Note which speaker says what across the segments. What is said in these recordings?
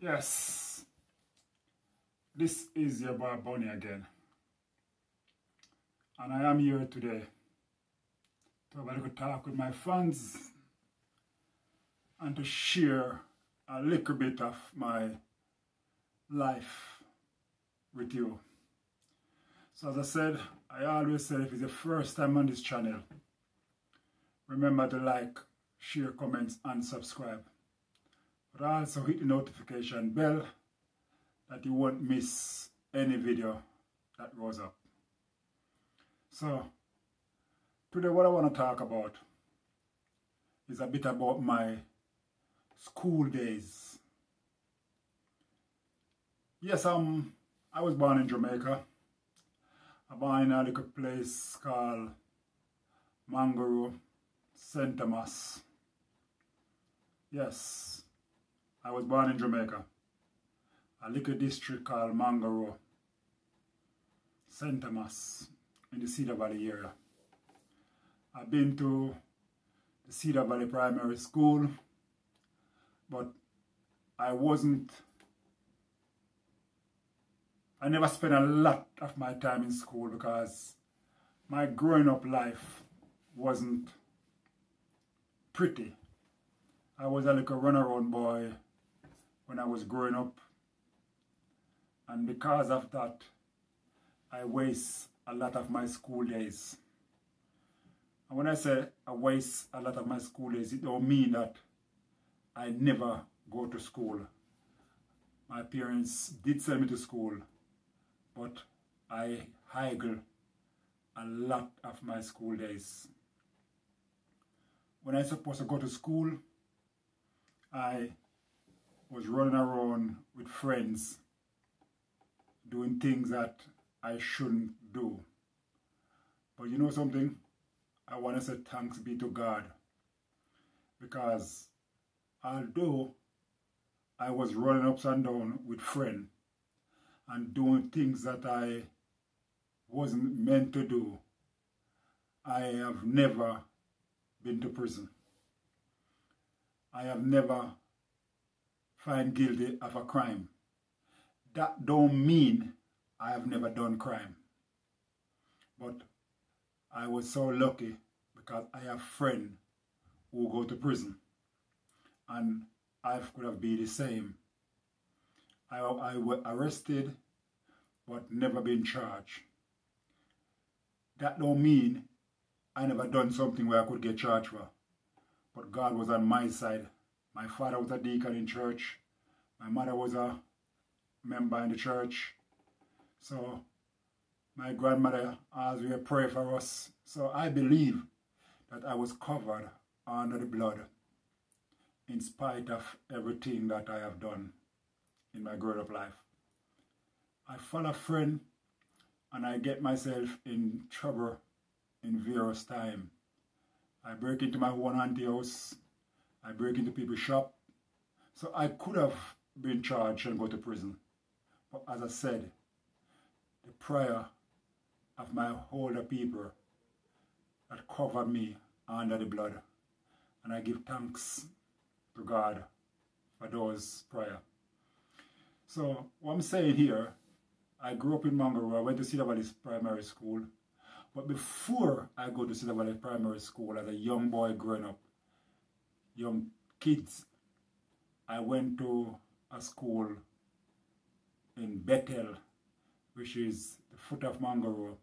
Speaker 1: Yes, this is your boy Bonnie again, and I am here today to have a little talk with my fans and to share a little bit of my life with you. So as I said, I always say if it's the first time on this channel, remember to like, share, comments and subscribe. But also hit the notification bell that you won't miss any video that goes up. So today what I want to talk about is a bit about my school days. Yes, I was born in Jamaica. I was born in a little place called Mangoro, St. Thomas. Yes, I was born in Jamaica, a little district called Mangoro, St. Thomas, in the Cedar Valley area. I've been to the Cedar Valley Primary School, but I never spent a lot of my time in school because my growing up life wasn't pretty. I was a little runaround boy when I was growing up, and because of that I waste a lot of my school days. And when I say I waste a lot of my school days, it don't mean that I never go to school. My parents did send me to school, but I haggle a lot of my school days. When I was supposed to go to school, I was running around with friends doing things that I shouldn't do. But you know something? I want to say thanks be to God, because although I was running ups and down with friends and doing things that I wasn't meant to do, I have never been to prison. I have never found guilty of a crime. That don't mean I have never done crime. But I was so lucky because I have friends who go to prison, and I could have been the same. I was arrested but never been charged. That don't mean I never done something where I could get charged for. But God was on my side. My father was a deacon in church. My mother was a member in the church. So my grandmother always prayed for us. So I believe that I was covered under the blood in spite of everything that I have done in my growing up life. I fall a friend and I get myself in trouble in various times. I break into my own auntie house. I break into people's shop. So I could have been charged and go to prison. But as I said, the prayer of my older people that covered me under the blood. And I give thanks to God for those prayers. So what I'm saying here, I grew up in Mangoro. I went to Cedar Valley Primary School. But before I go to Cedar Valley Primary School as a young boy growing up, young kids, I went to a school in Bethel, which is the foot of Mangoro,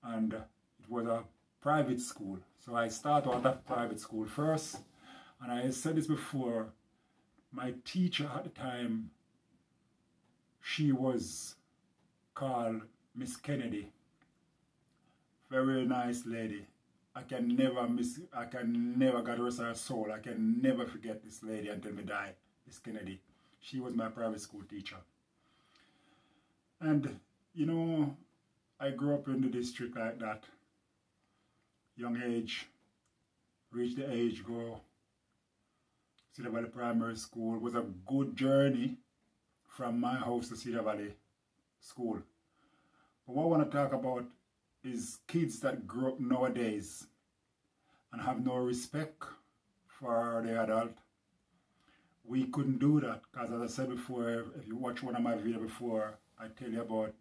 Speaker 1: and it was a private school. So I started out of private school first, and I said this before, my teacher at the time, she was called Miss Kennedy. Very nice lady. I can never, God rest her soul, I can never forget this lady until me die, Miss Kennedy. She was my private school teacher. And, you know, I grew up in the district like that. Young age, reached the age, go Cedar Valley Primary School. It was a good journey from my house to Cedar Valley School. But what I want to talk about is kids that grow up nowadays and have no respect for the adult. we couldn't do that because, as I said before, if you watch one of my videos before, I tell you about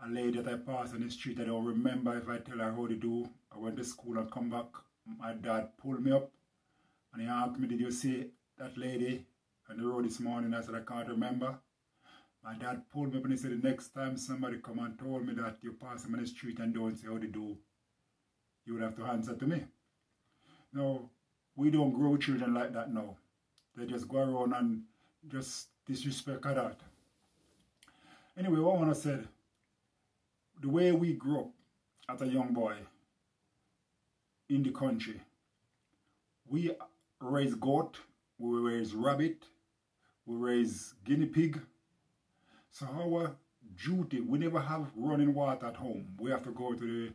Speaker 1: a lady that I passed on the street. I don't remember if I tell her how to do. I went to school and come back. My dad pulled me up and he asked me, did you see that lady on the road this morning? I said, I can't remember. My dad pulled me up and he said, the next time somebody come and told me that you pass them on the street and don't say how to do, you would have to answer to me. No, we don't grow children like that now. They just go around and just disrespect that. Anyway, what I want to say, the way we grew up as a young boy in the country, we raise goat, we raise rabbit, we raise guinea pig. So our duty, we never have running water at home. We have to go to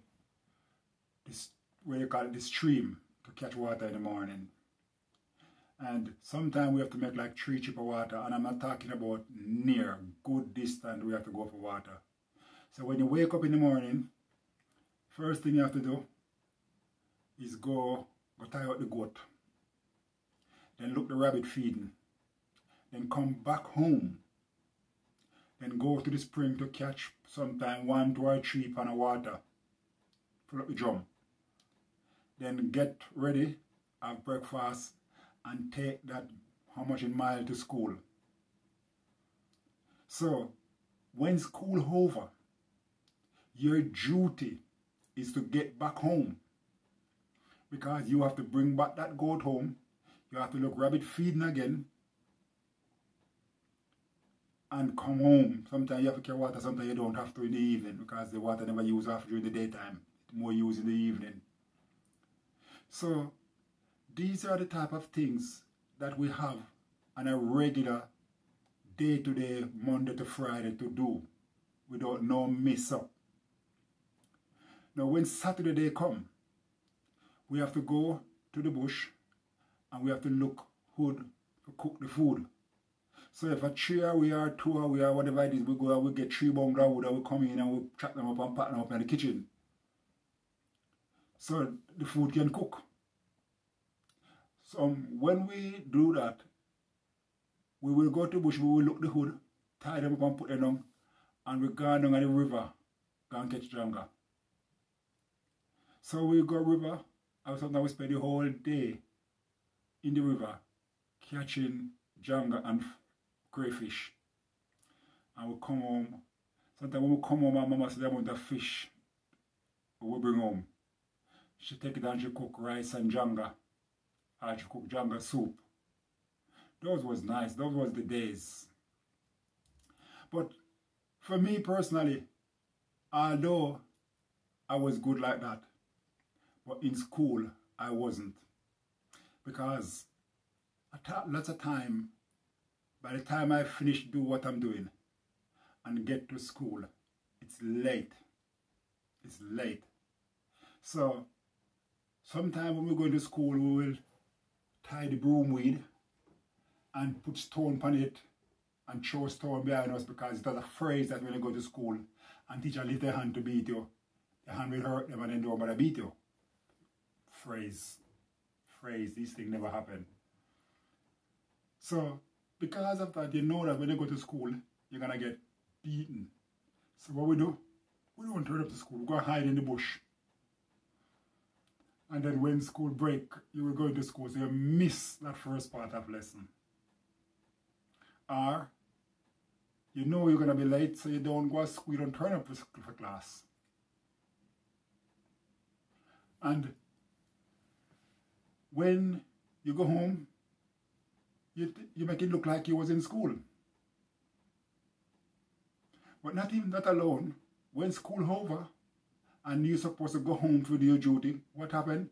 Speaker 1: the stream to catch water in the morning. And sometimes we have to make like 3 trips of water, and I'm not talking about near, good distance we have to go for water. So when you wake up in the morning, first thing you have to do is go tie out the goat. Then look the rabbit feeding. Then come back home. Then go to the spring to catch sometime 1, 2 or 3 pan of water. Fill up the drum. Then get ready, have breakfast, and take that how much in mile to school. So when school over, your duty is to get back home, because you have to bring back that goat home. You have to look rabbit feeding again and come home. Sometimes you have to carry water, sometimes you don't have to in the evening, because the water never used after during the daytime. It's more used in the evening. So these are the type of things that we have on a regular day-to-day, Monday to Friday to do without no mess up. Now when Saturday day come, we have to go to the bush and we have to look wood to cook the food. So if a 3 hour or 2 hour or whatever it is, we go and we get 3 bundles of wood and we come in and we chop them up and pack them up in the kitchen, so the food can cook. So when we do that, we will go to the bush, we will look the hood, tie them up and put them down, and we go down at the river, go and catch janga. So we go river, and sometimes we spend the whole day in the river catching janga and crayfish. And we come home. Sometimes when we come home, my mama says the amount of fish we bring home. She take it and she cook rice and janga. And she cook janga soup. Those was nice. Those was the days. But for me personally, although I was good like that, but in school I wasn't. Because lots of time, by the time I finish do what I'm doing and get to school, it's late. It's late. So sometimes when we go to school, we will tie the broom weed and put stone on it and throw stone behind us, because it has a phrase that when you go to school and teacher lift their hand to beat you, the hand will hurt them and then nobody beat you. Phrase. These things never happen. So because of that, you know that when you go to school, you're going to get beaten. So what we do? We don't turn up to school. We go hide in the bush. And then when school break, you will go into school, so you miss that first part of lesson. Or you know you're going to be late, so you don't go to school, you don't turn up for class. And when you go home, you make it look like you was in school. But not even that alone. When school over and you're supposed to go home to do your duty, what happened?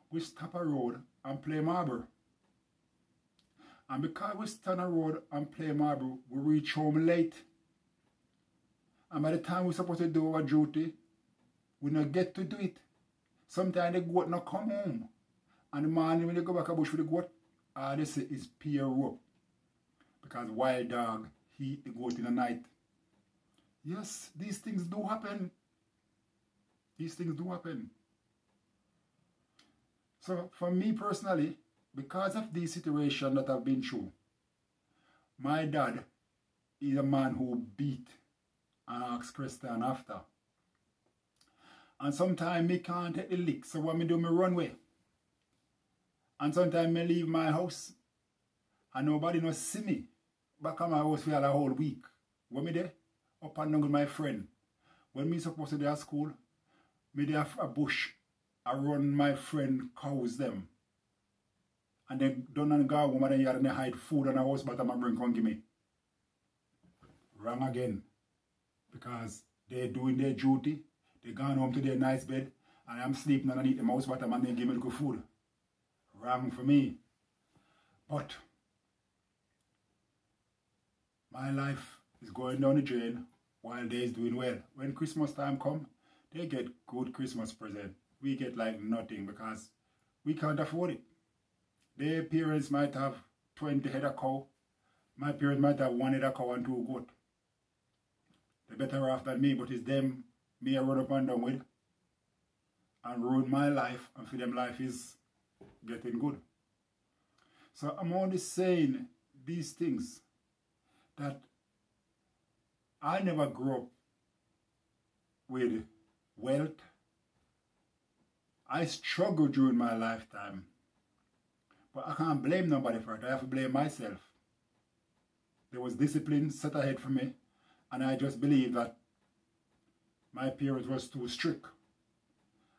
Speaker 1: We stop a road and play marble. And because we stand a road and play marble, we reach home late. And by the time we're supposed to do our duty, we don't get to do it. Sometimes the goat not come home. And the morning when they go back a bush for the goat, all they say is peer rope. Because wild dog eat the goat in the night. Yes, these things do happen. These things do happen. So for me personally, because of the situation that I've been through, my dad is a man who beat and asks Christian after. And sometimes me can't take the lick, so what me do, me run away. And sometimes me leave my house and nobody no see me back at my house for a whole week. When me there, up and down with my friend. When me supposed to be at school, me there a bush, I run my friend cows them. And then done and go home and then they hide food on the house bottom and bring come give me. Wrong again. Because they're doing their duty, they gone home to their nice bed, and I'm sleeping underneath the house bottom and they give me good food. Wrong for me. But my life is going down the drain while they's doing well. When Christmas time come, they get good Christmas present. We get like nothing because we can't afford it. Their parents might have 20 head of cow. My parents might have 1 head of cow and 2 goat. They're better off than me, but it's them me I run up and down with and ruin my life, and for them life is getting good. So I'm only saying these things that I never grew up with wealth. I struggled during my lifetime. But I can't blame nobody for it. I have to blame myself. There was discipline set ahead for me, and I just believe that my parents was too strict.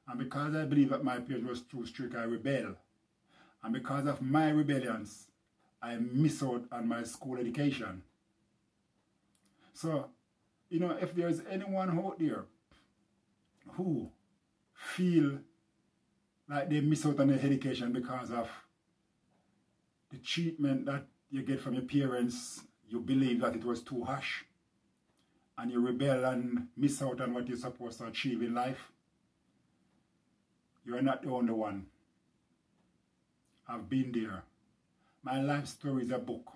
Speaker 1: And because I believe that my parents was too strict, I rebel. And because of my rebellions, I miss out on my school education. So, you know, if there's anyone out there who feel like they miss out on their education because of the treatment that you get from your parents, you believe that it was too harsh, and you rebel and miss out on what you're supposed to achieve in life, you're not the only one. I've been there. My life story is a book.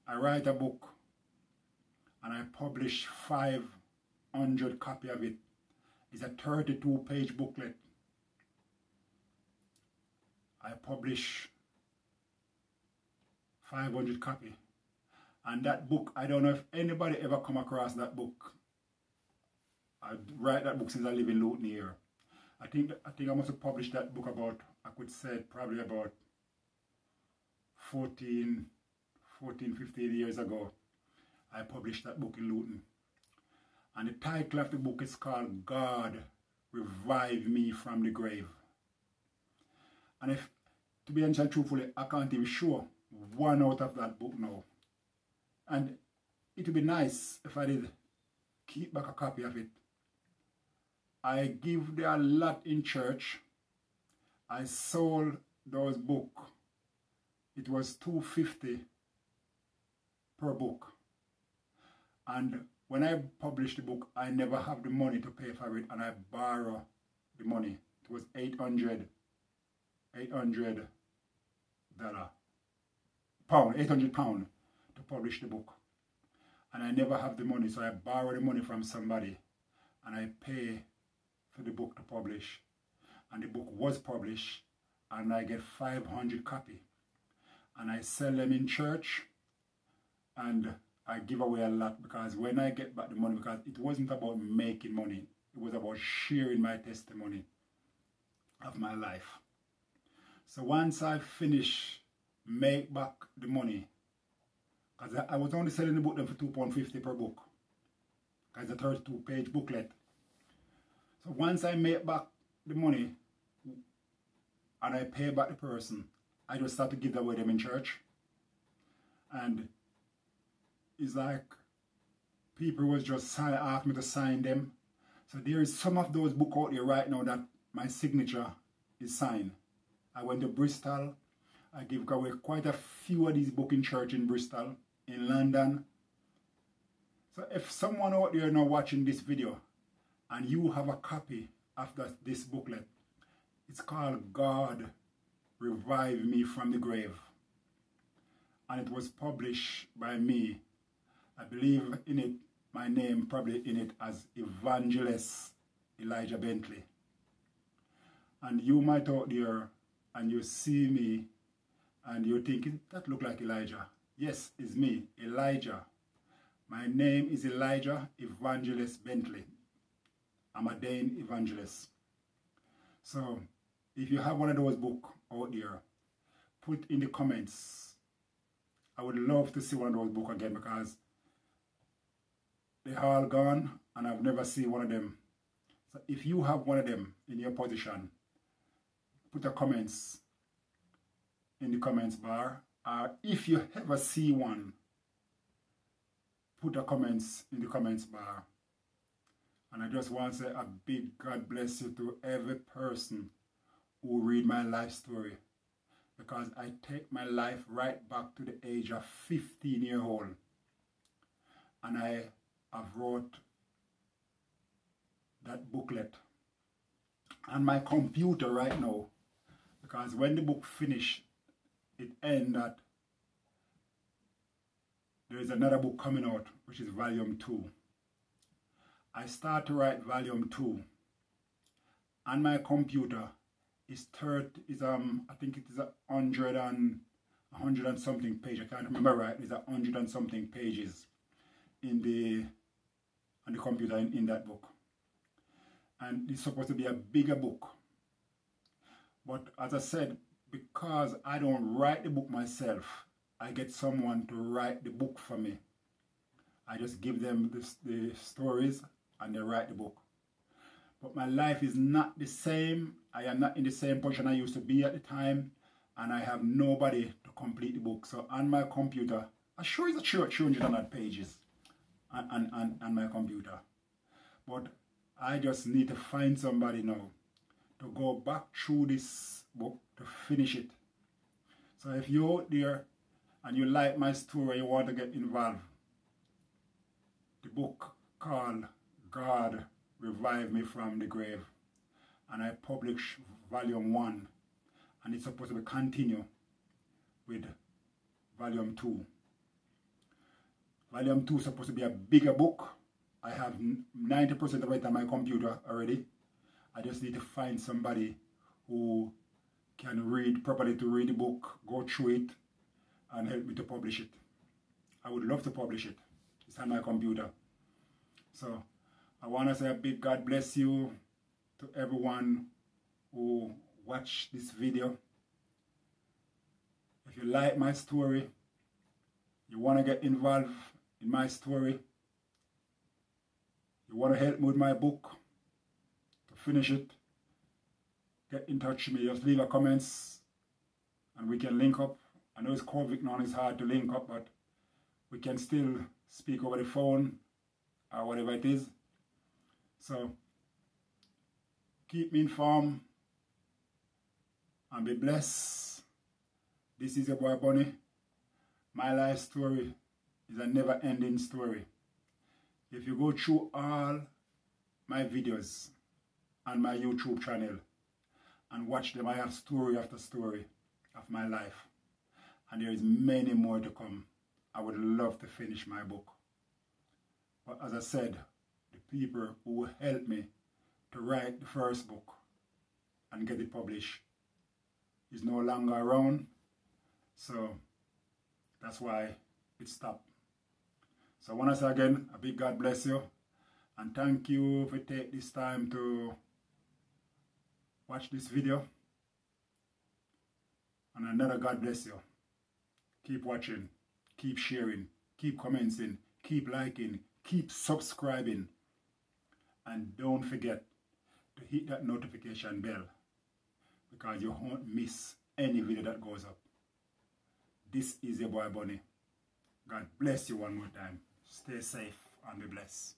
Speaker 1: I write a book and I publish 500 copies of it. It's a 32-page booklet. I publish 500 copies. And that book, I don't know if anybody ever come across that book. I write that book since I live in Luton here. I think I must have published that book about, I could say probably about 14, 15 years ago. I published that book in Luton. And the title of the book is called God Revive Me from the Grave. And if, to be honest and truthfully, I can't even show one out of that book now. And it would be nice if I did keep back a copy of it. I give there a lot in church. I sold those books. It was $2.50 per book. And when I published the book, I never have the money to pay for it, and I borrow the money. It was $800 pound to publish the book. And I never have the money, so I borrow the money from somebody and I pay for the book to publish. And the book was published, and I get 500 copies. And I sell them in church, and I give away a lot, because when I get back the money, because it wasn't about making money, it was about sharing my testimony of my life. So once I finish, make back the money, because I was only selling the book then for £2.50 per book, because it's a 32-page booklet. So once I make back the money and I pay back the person, I just start to give away them in church. And it's like people was just asked me to sign them. So there is some of those books out there right now that my signature is signed. I went to Bristol. I give away quite a few of these books in church in Bristol, in London. So if someone out there now watching this video and you have a copy of this booklet, it's called God Revive Me from the Grave. And it was published by me. I believe in it, my name probably in it as Evangelist Elijah Bentley. And you might out there and you see me and you're thinking, that look like Elijah. Yes, it's me, Elijah. My name is Elijah Evangelist Bentley. I'm a Dane evangelist. So if you have one of those books out there, put in the comments. I would love to see one of those books again, because they're all gone and I've never seen one of them. So if you have one of them in your possession, put a comments in the comments bar. If you ever see one, put a comments in the comments bar. And I just want to say a big God bless you to every person who read my life story, because I take my life right back to the age of 15-year-old, and I have wrote that booklet on my computer right now, because when the book finished, it ended that there is another book coming out, which is volume 2. I start to write volume 2 on my computer. I think it is 100 and something pages. I can't remember right. It's 100 and something pages on the computer in that book. And it's supposed to be a bigger book. But as I said, because I don't write the book myself, I get someone to write the book for me. I just give them the stories and they write the book. But my life is not the same. I am not in the same position I used to be at the time, and I have nobody to complete the book. So on my computer, I'm sure it's a 300 pages on my computer. But I just need to find somebody now to go back through this book to finish it. So if you're out there and you like my story, you want to get involved, the book called God Revive Me from the Grave, and I publish volume 1, and it's supposed to be continue with volume 2. Volume 2 is supposed to be a bigger book. I have 90% of it on my computer already. I just need to find somebody who can read properly, to read the book, go through it, and help me to publish it. I would love to publish it. It's on my computer. So I want to say a big God bless you to everyone who watched this video. If you like my story, you want to get involved in my story, you want to help me with my book, to finish it, get in touch with me. Just leave a comments and we can link up. I know it's COVID now, it's hard to link up, but we can still speak over the phone or whatever it is. So keep me informed and be blessed. This is your boy Bunny. My life story is a never-ending story. If you go through all my videos on my YouTube channel and watch them, I have story after story of my life. And there is many more to come. I would love to finish my book. But as I said, the people who helped me to write the first book and get it published is no longer around. So that's why it stopped. So I want to say again, a big God bless you. And thank you for taking this time to watch this video. And another God bless you. Keep watching, keep sharing, keep commenting, keep liking, keep subscribing. And don't forget to hit that notification bell, because you won't miss any video that goes up. This is your boy Bunny. God bless you one more time. Stay safe and be blessed.